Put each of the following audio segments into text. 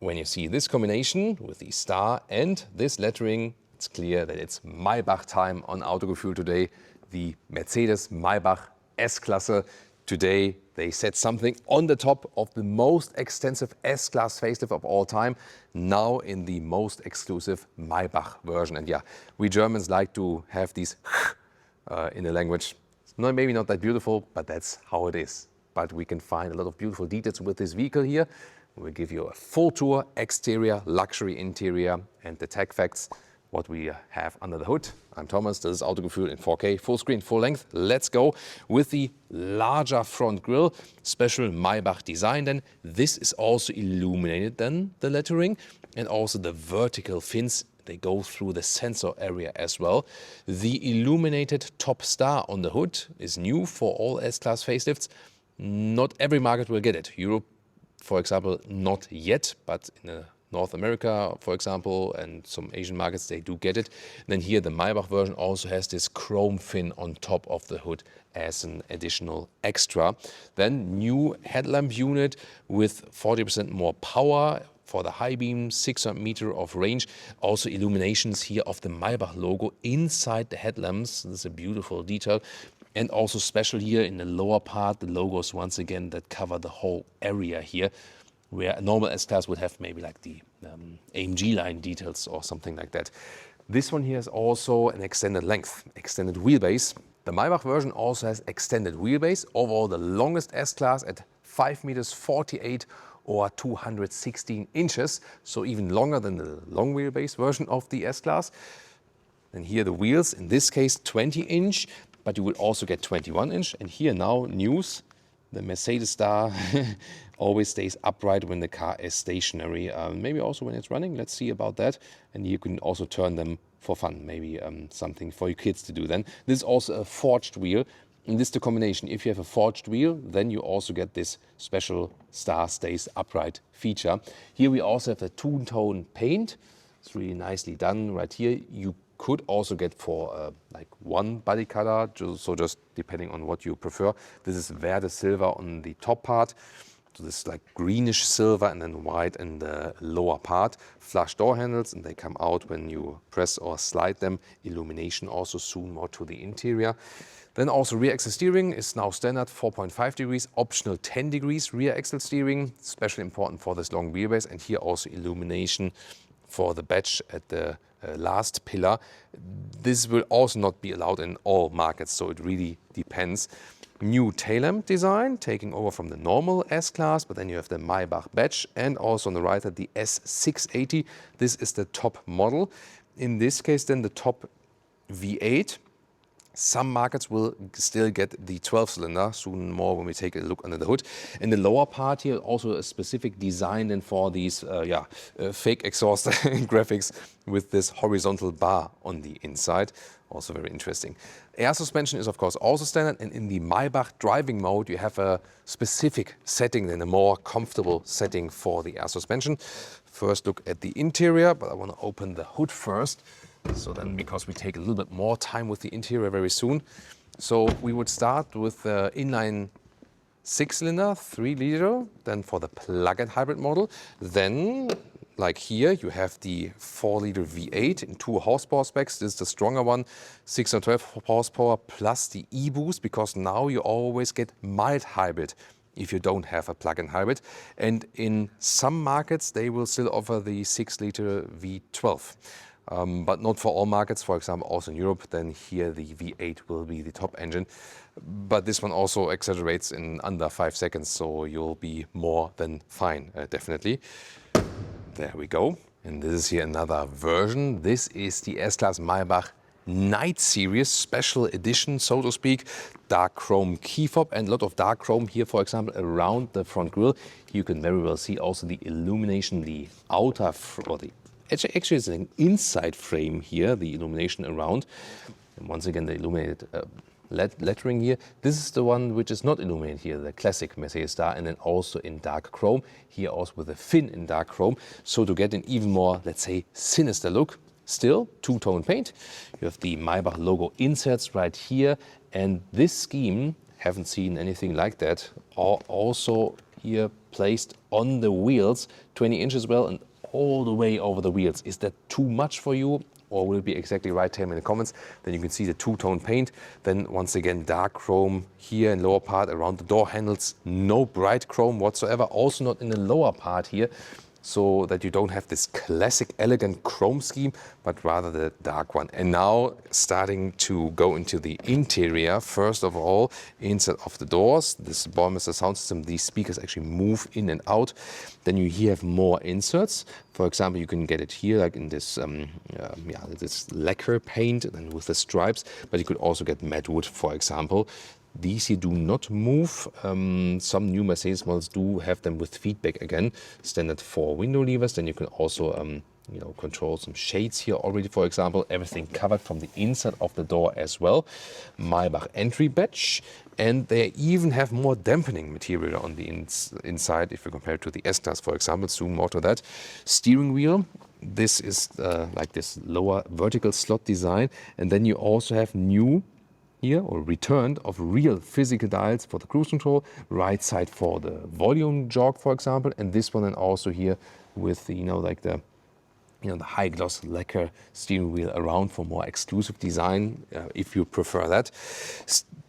When you see this combination with the star and this lettering, it's clear that it's Maybach time on Autogefühl today. The Mercedes-Maybach S-Klasse. Today they set something on the top of the most extensive S-Class facelift of all time, now in the most exclusive Maybach version. And yeah, we Germans like to have these in the language. Maybe not that beautiful, but that's how it is. But we can find a lot of beautiful details with this vehicle here. We'll give you a full tour, exterior, luxury interior, and the tech facts, what we have under the hood. I'm Thomas, this is Autogefühl in 4K, full screen, full length. Let's go with the larger front grille, special Maybach design then. This is also illuminated then, the lettering, and also the vertical fins. They go through the sensor area as well. The illuminated top star on the hood is new for all S-Class facelifts. Not every market will get it. Europe, for example, not yet, but in North America, for example, and some Asian markets, they do get it. And then here the Maybach version also has this chrome fin on top of the hood as an additional extra. Then new headlamp unit with 40% more power for the high beam, 600 meter of range. Also illuminations here of the Maybach logo inside the headlamps. This is a beautiful detail. And also special here in the lower part, the logos once again that cover the whole area here, where a normal S-Class would have maybe like the AMG line details or something like that. This one here is also an extended length, extended wheelbase. The Maybach version also has extended wheelbase, overall the longest S-Class at 5 meters 48 or 216 inches, so even longer than the long wheelbase version of the S-Class. And here the wheels, in this case 20-inch, but you will also get 21-inch. And here now news, the Mercedes star always stays upright when the car is stationary. Maybe also when it's running, let's see about that. And you can also turn them for fun, maybe something for your kids to do then. This is also a forged wheel. And this is the combination. If you have a forged wheel, then you also get this special star stays upright feature. Here we also have the two-tone paint. It's really nicely done right here. You could also get for like one body color, so just depending on what you prefer. This is Verde silver on the top part. So this is like greenish silver and then white in the lower part. Flush door handles and they come out when you press or slide them. Illumination also soon more to the interior. Then also rear axle steering is now standard 4.5 degrees, optional 10 degrees rear axle steering, especially important for this long wheelbase. And here also illumination for the badge at the last pillar. This will also not be allowed in all markets, so it really depends. New tail lamp design, taking over from the normal S-Class, but then you have the Maybach badge and also on the right at the S680. This is the top model. In this case then the top V8. Some markets will still get the 12-cylinder, soon more when we take a look under the hood. In the lower part here, also a specific design then for these fake exhaust graphics with this horizontal bar on the inside. Also very interesting. Air suspension is of course also standard, and in the Maybach driving mode you have a specific setting and a more comfortable setting for the air suspension. First look at the interior, but I want to open the hood first. So then, because we take a little bit more time with the interior very soon. So we would start with the inline 6-cylinder, 3-liter, then for the plug-in hybrid model. Then, like here, you have the 4-liter V8 in 2 horsepower specs. This is the stronger one, 612 horsepower plus the e-boost, because now you always get mild hybrid if you don't have a plug-in hybrid. And in some markets, they will still offer the 6-liter V12. But not for all markets, for example, also in Europe, then here the V8 will be the top engine. But this one also accelerates in under 5 seconds, so you'll be more than fine, definitely. There we go. And this is here another version. This is the S-Class Maybach Night Series Special Edition, so to speak. Dark chrome key fob and a lot of dark chrome here, for example, around the front grille. You can very well see also the illumination, the outer, or the actually, it's an inside frame here, the illumination around. And once again, the illuminated lettering here. This is the one which is not illuminated here, the classic Mercedes star, and then also in dark chrome. Here also with a fin in dark chrome. So to get an even more, let's say, sinister look. Still, two-tone paint. You have the Maybach logo inserts right here. And this scheme, haven't seen anything like that. Also here placed on the wheels, 20 inches as well, and all the way over the wheels. Is that too much for you? Or will it be exactly right? Tell me in the comments. Then you can see the two-tone paint. Then once again, dark chrome here in lower part around the door handles. No bright chrome whatsoever. Also not in the lower part here, so that you don't have this classic elegant chrome scheme, but rather the dark one. And now starting to go into the interior. First of all, inside of the doors, this Ballmeister sound system, these speakers actually move in and out. Then you here have more inserts. For example, you can get it here like in this this lacquer paint and with the stripes, but you could also get matte wood, for example. These here do not move. Some new Mercedes models do have them with feedback again. Standard 4 window levers. Then you can also control some shades here already, for example. Everything covered from the inside of the door as well. Maybach entry badge. And they even have more dampening material on the inside if you compare it to the S-Class, for example. Soon more to that. Steering wheel. This is like this lower vertical slot design. And then you also have new here, or returned, of real physical dials for the cruise control, right side for the volume jog, for example, and this one, and also here with the, the high gloss lacquer steering wheel around for more exclusive design, if you prefer that.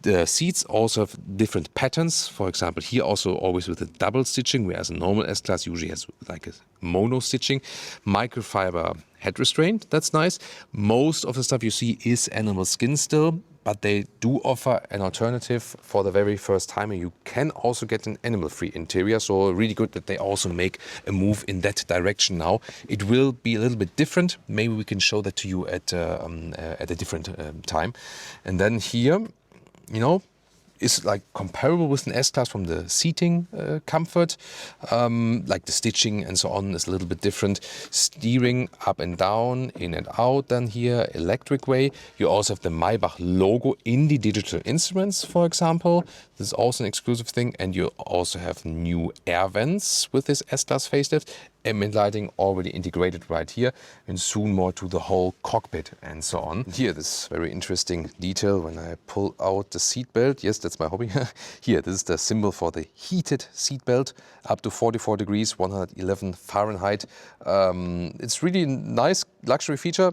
The seats also have different patterns. For example, here also always with a double stitching, whereas a normal S-Class usually has like a mono stitching. Microfiber head restraint, that's nice. Most of the stuff you see is animal skin still, but they do offer an alternative for the very first time. You can also get an animal-free interior, so really good that they also make a move in that direction now. It will be a little bit different. Maybe we can show that to you at a different time. And then here, is like comparable with an S-Class from the seating comfort. Like the stitching and so on is a little bit different. Steering up and down, in and out, then here electric way. You also have the Maybach logo in the digital instruments, for example. This is also an exclusive thing. And you also have new air vents with this S-Class facelift. Ambient lighting already integrated right here, and soon more to the whole cockpit and so on. Here, this very interesting detail when I pull out the seat belt. Yes, that's my hobby. Here, this is the symbol for the heated seat belt, up to 44 degrees, 111 Fahrenheit. It's really a nice luxury feature.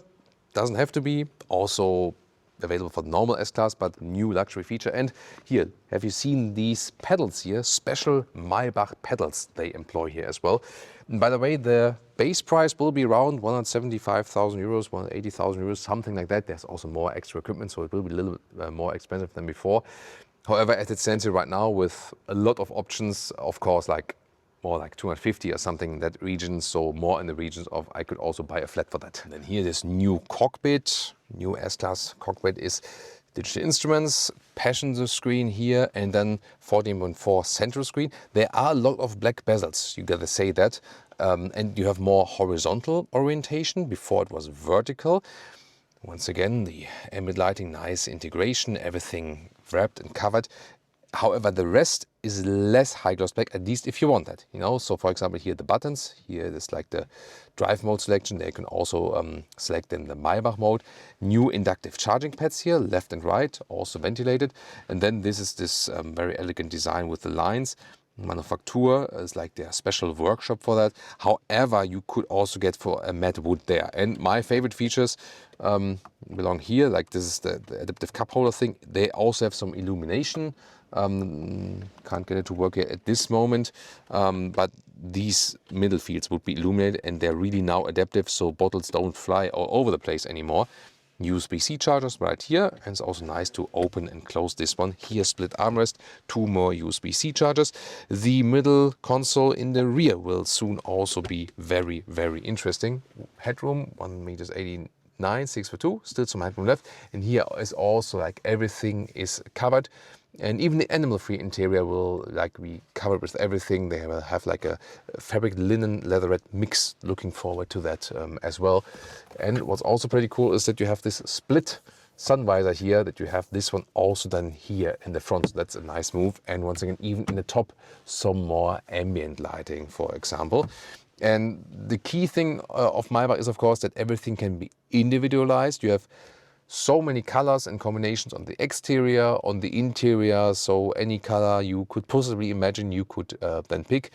Doesn't have to be. Also available for the normal S-Class, but new luxury feature. And here, have you seen these pedals here? Special Maybach pedals they employ here as well. And by the way, the base price will be around 175,000 euros, 180,000 euros, something like that. There's also more extra equipment, so it will be a little bit more expensive than before. However, as it stands here right now, with a lot of options, of course, like more like 250 or something in that region, so more in the regions of I could also buy a flat for that. And then here, this new cockpit, new S-Class cockpit is digital instruments, passenger screen here, and then 14.4 central screen. There are a lot of black bezels, you gotta say that. And you have more horizontal orientation. Before it was vertical. Once again, the ambient lighting, nice integration, everything wrapped and covered. However, the rest is less high gloss black, at least if you want that, So for example, here the buttons, here is like the drive mode selection. There you can also select in the Maybach mode. New inductive charging pads here, left and right, also ventilated. And then this is this very elegant design with the lines. Manufacture is like their special workshop for that. However, you could also get for a matte wood there. And my favorite features belong here, like this is the adaptive cup holder thing. They also have some illumination. Can't get it to work here at this moment, but these middle fields would be illuminated, and they're really now adaptive, so bottles don't fly all over the place anymore. USB-C chargers right here, and it's also nice to open and close this one. Here, split armrest, 2 more USB-C chargers. The middle console in the rear will soon also be very, very interesting. Headroom, 1.89 m, 6'2", still some headroom left. And here is also like everything is covered. And even the animal-free interior will be covered with everything. They will have like a fabric linen leatherette mix. Looking forward to that as well. And what's also pretty cool is that you have this split sun visor here, that you have this one also done here in the front. So that's a nice move. And once again, even in the top, some more ambient lighting, for example. And the key thing of Maybach is, of course, that everything can be individualized. You have so many colors and combinations on the exterior, on the interior, so any color you could possibly imagine you could then pick.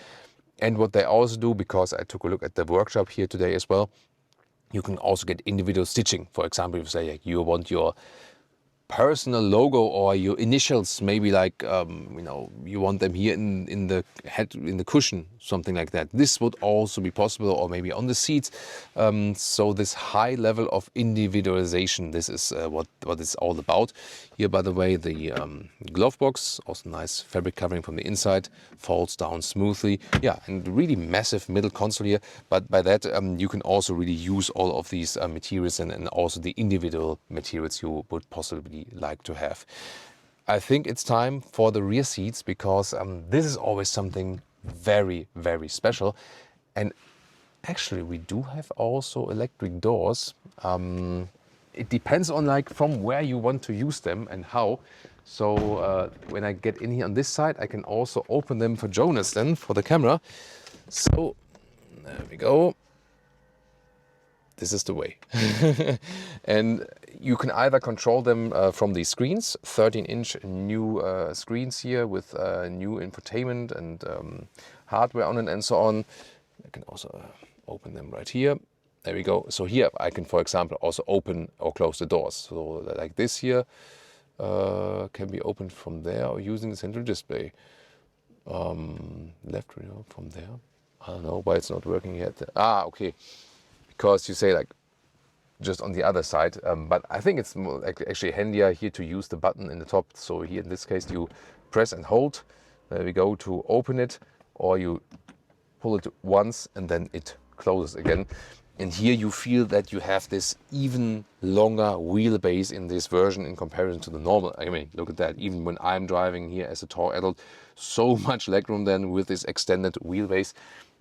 And what they also do, because I took a look at the workshop here today as well, you can also get individual stitching. For example, if you say you want your personal logo or your initials, maybe like you want them here in the head, in the cushion, something like that. This would also be possible, or maybe on the seats. So this high level of individualization, this is what it's all about. Here, by the way, the glove box, also nice fabric covering from the inside, folds down smoothly. Yeah, and really massive middle console here. But by that, you can also really use all of these materials and also the individual materials you would possibly like to have. I think it's time for the rear seats, because this is always something very, very special. And actually, we do have also electric doors. It depends on from where you want to use them and how. So when I get in here on this side, I can also open them for Jonas then, for the camera. So there we go. This is the way. And you can either control them from these screens, 13-inch new screens here with new infotainment and hardware on it and so on. I can also open them right here. There we go. So here I can, for example, also open or close the doors. So like this here can be opened from there or using the central display. Left from there. I don't know why it's not working yet. Ah, okay. Because you say just on the other side, but I think it's more actually handier here to use the button in the top. So here in this case you press and hold, there we go, to open it, or you pull it once and then it closes again. And here you feel that you have this even longer wheelbase in this version in comparison to the normal. I mean, look at that, even when I'm driving here as a tall adult, so much legroom then with this extended wheelbase.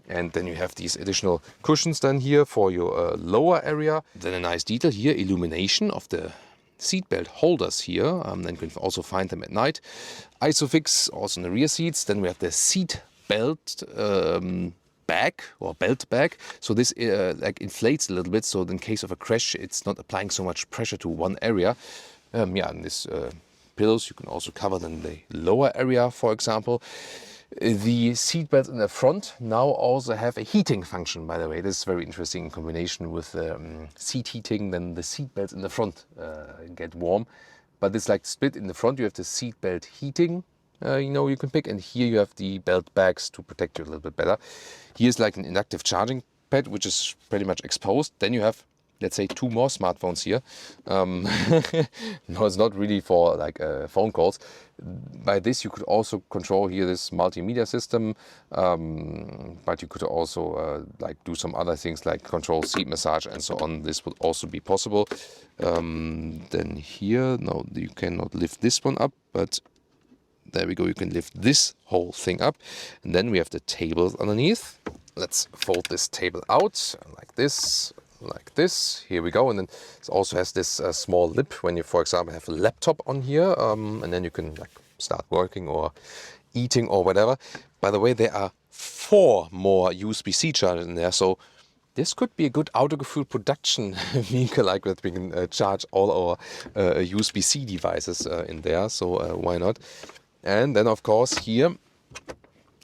And then you have these additional cushions then here for your lower area. Then a nice detail here, illumination of the seatbelt holders here. Then you can also find them at night. Isofix also in the rear seats. Then we have the seat belt bag or belt bag. So this inflates a little bit. So in case of a crash, it's not applying so much pressure to one area. And this pillows, you can also cover then the lower area, for example. The seat belts in the front now also have a heating function, by the way. This is very interesting in combination with seat heating. Then the seat belts in the front get warm. But it's like split in the front. You have the seat belt heating, you can pick. And here you have the belt bags to protect you a little bit better. Here's like an inductive charging pad, which is pretty much exposed. Then you have, let's say, 2 more smartphones here. No, it's not really for phone calls. By this you could also control here this multimedia system, but you could also do some other things like control seat massage and so on. This would also be possible. Then here, no, you cannot lift this one up, but there we go, you can lift this whole thing up. And then we have the tables underneath. Let's fold this table out like this. Here we go. And then it also has this small lip when you, for example, have a laptop on here, and then you can start working or eating or whatever. By the way, there are 4 more USB-C chargers in there, so this could be a good Autogefühl production vehicle, like that we can charge all our USB-C devices in there, so why not? And then of course here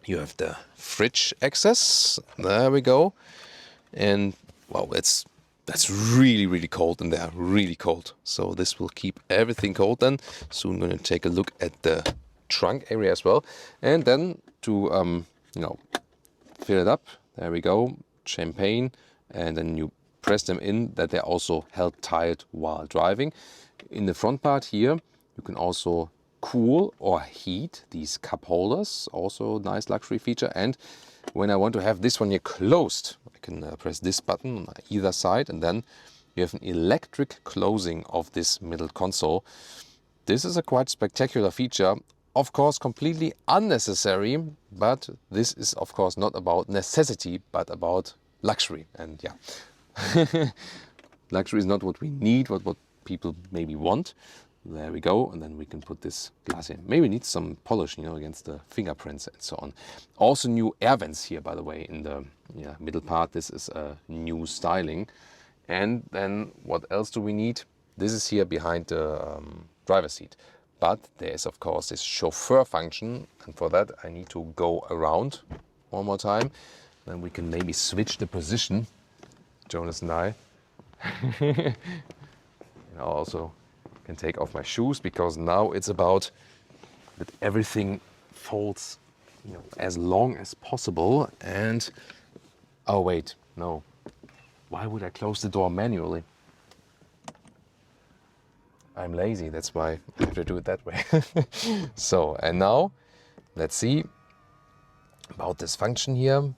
you have the fridge access. There we go. And wow, that's really, really cold in there, really cold. So this will keep everything cold then. So I'm going to take a look at the trunk area as well. And then to, fill it up, there we go, champagne. And then you press them in, that they're also held tight while driving. In the front part here, you can also cool or heat these cup holders, also nice luxury feature. And when I want to have this one here closed, I can press this button on either side, and then you have an electric closing of this middle console. This is a quite spectacular feature, of course completely unnecessary, but this is of course not about necessity but about luxury. And yeah, luxury is not what we need, what people maybe want. There we go, and then we can put this glass in. Maybe it needs some polish, against the fingerprints and so on. Also new air vents here, by the way, in the middle part. This is a new styling. And then what else do we need? This is here behind the driver's seat. But there is, of course, this chauffeur function. And for that, I need to go around one more time. Then we can maybe switch the position, Jonas and I. And I also can take off my shoes, because now it's about that everything folds, as long as possible. And oh wait, no. Why would I close the door manually? I'm lazy, that's why I have to do it that way. So, and now let's see about this function here.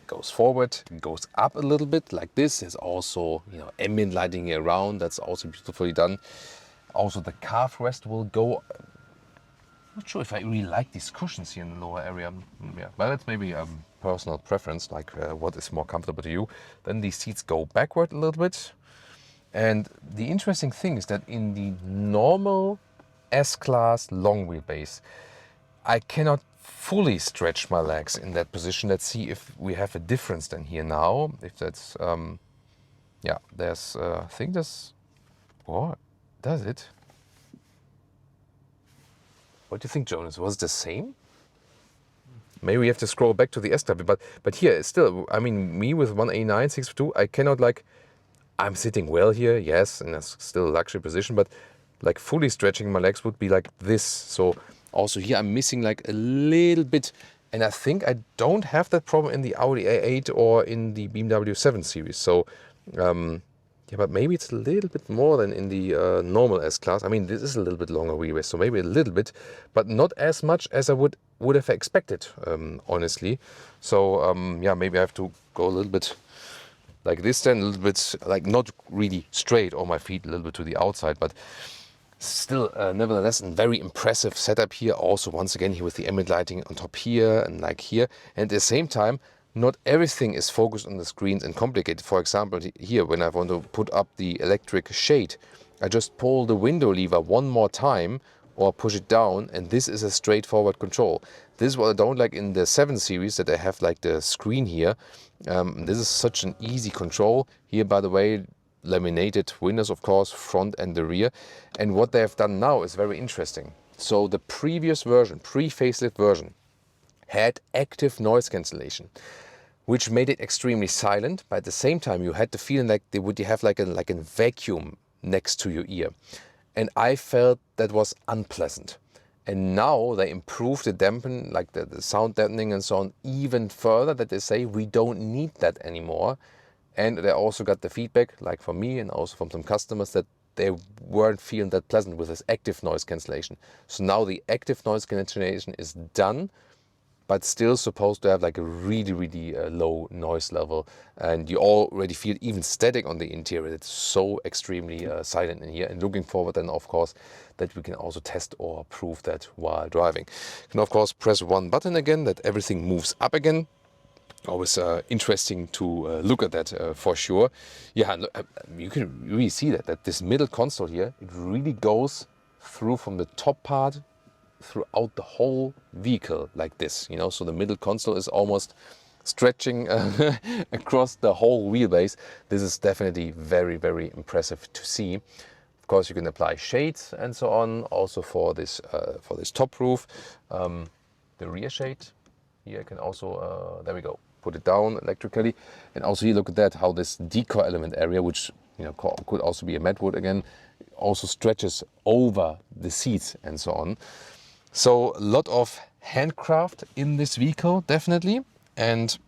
Goes forward, goes up a little bit like this. There's also, ambient lighting here around. That's also beautifully done. Also the calf rest will go. Not sure if I really like these cushions here in the lower area. Yeah, but that's maybe a personal preference, like what is more comfortable to you. Then these seats go backward a little bit. And the interesting thing is that in the normal S-Class long wheelbase, I cannot fully stretch my legs in that position. Let's see if we have a difference then here now. If that's, yeah, there's, I think this, what does it? What do you think, Jonas? Was it the same? Maybe we have to scroll back to the S-Class, but here it's still, I mean, me with 189, 6'2", I cannot like, I'm sitting well here, yes, and that's still a luxury position, but like fully stretching my legs would be like this. So also here I'm missing like a little bit, and I think I don't have that problem in the Audi A8 or in the BMW 7 Series. So yeah, but maybe it's a little bit more than in the normal S-Class. I mean, this is a little bit longer wheelbase, so maybe a little bit, but not as much as I would have expected, honestly. So yeah, maybe I have to go a little bit like this then, a little bit like not really straight, or my feet a little bit to the outside, but still nevertheless a very impressive setup here. Also once again here with the ambient lighting on top here and like here, and at the same time not everything is focused on the screens and complicated. For example, here when I want to put up the electric shade, I just pull the window lever one more time or push it down, and this is a straightforward control. This is what I don't like in the 7 Series, that I have like the screen here. This is such an easy control. Here, by the way, laminated windows, of course, front and the rear. And what they have done now is very interesting. So the previous version, pre-facelift version, had active noise cancellation, which made it extremely silent. But at the same time, you had the feeling like you have like a vacuum next to your ear. And I felt that was unpleasant. And now they improved the dampen, like the sound dampening and so on, even further, that they say we don't need that anymore. And they also got the feedback, like from me and also from some customers, that they weren't feeling that pleasant with this active noise cancellation. So now the active noise cancellation is done, but still supposed to have like a really, really low noise level. And you already feel even static on the interior. It's so extremely silent in here. And looking forward then, of course, that we can also test or prove that while driving. You can, of course, press one button again, that everything moves up again. Always interesting to look at that for sure. Yeah, you can really see that this middle console here, it really goes through from the top part throughout the whole vehicle like this, so the middle console is almost stretching across the whole wheelbase. This is definitely very, very impressive to see. Of course, you can apply shades and so on, also for this top roof. The rear shade here can also, there we go, put it down electrically. And also here, look at that, how this decor element area, which could also be a matte wood again, also stretches over the seats and so on. So a lot of handcraft in this vehicle, definitely. And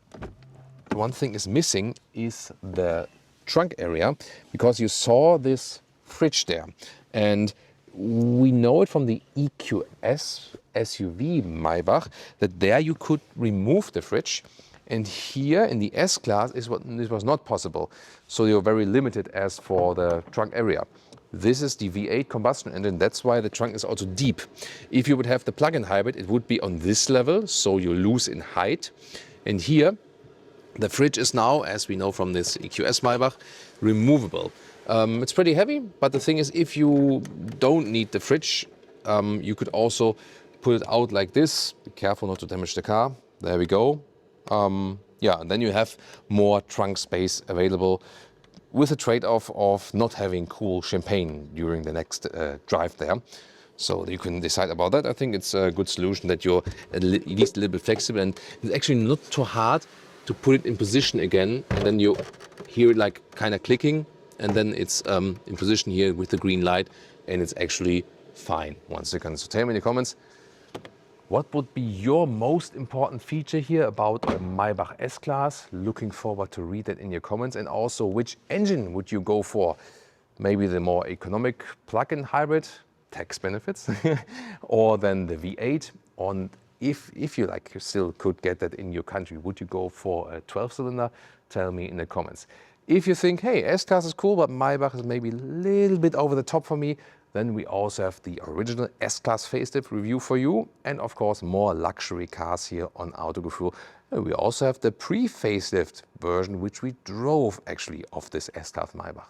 one thing is missing is the trunk area, because you saw this fridge there. And we know it from the EQS SUV Maybach, that there you could remove the fridge. And here in the S-Class this was not possible. So you're very limited as for the trunk area. This is the V8 combustion engine, that's why the trunk is also deep. If you would have the plug-in hybrid, it would be on this level, so you lose in height. And here, the fridge is now, as we know from this EQS Maybach, removable. It's pretty heavy, but the thing is, if you don't need the fridge, you could also put it out like this. Be careful not to damage the car. There we go. Yeah, and then you have more trunk space available. with a trade-off of not having cool champagne during the next drive there. So you can decide about that. I think it's a good solution that you're at least a little bit flexible, and it's actually not too hard to put it in position again, and then you hear it like kind of clicking, and then it's in position here with the green light, and it's actually fine once again. So tell me in the comments, what would be your most important feature here about a Maybach S-Class? Looking forward to read that in your comments. And also, which engine would you go for? Maybe the more economic plug-in hybrid, tax benefits, or then the V8? On if you like, you still could get that in your country, would you go for a 12-cylinder? Tell me in the comments. If you think, hey, S-Class is cool, but Maybach is maybe a little bit over the top for me, then we also have the original S-Class facelift review for you, and of course more luxury cars here on Autogefühl. We also have the pre-facelift version, which we drove actually of this S-Class Maybach.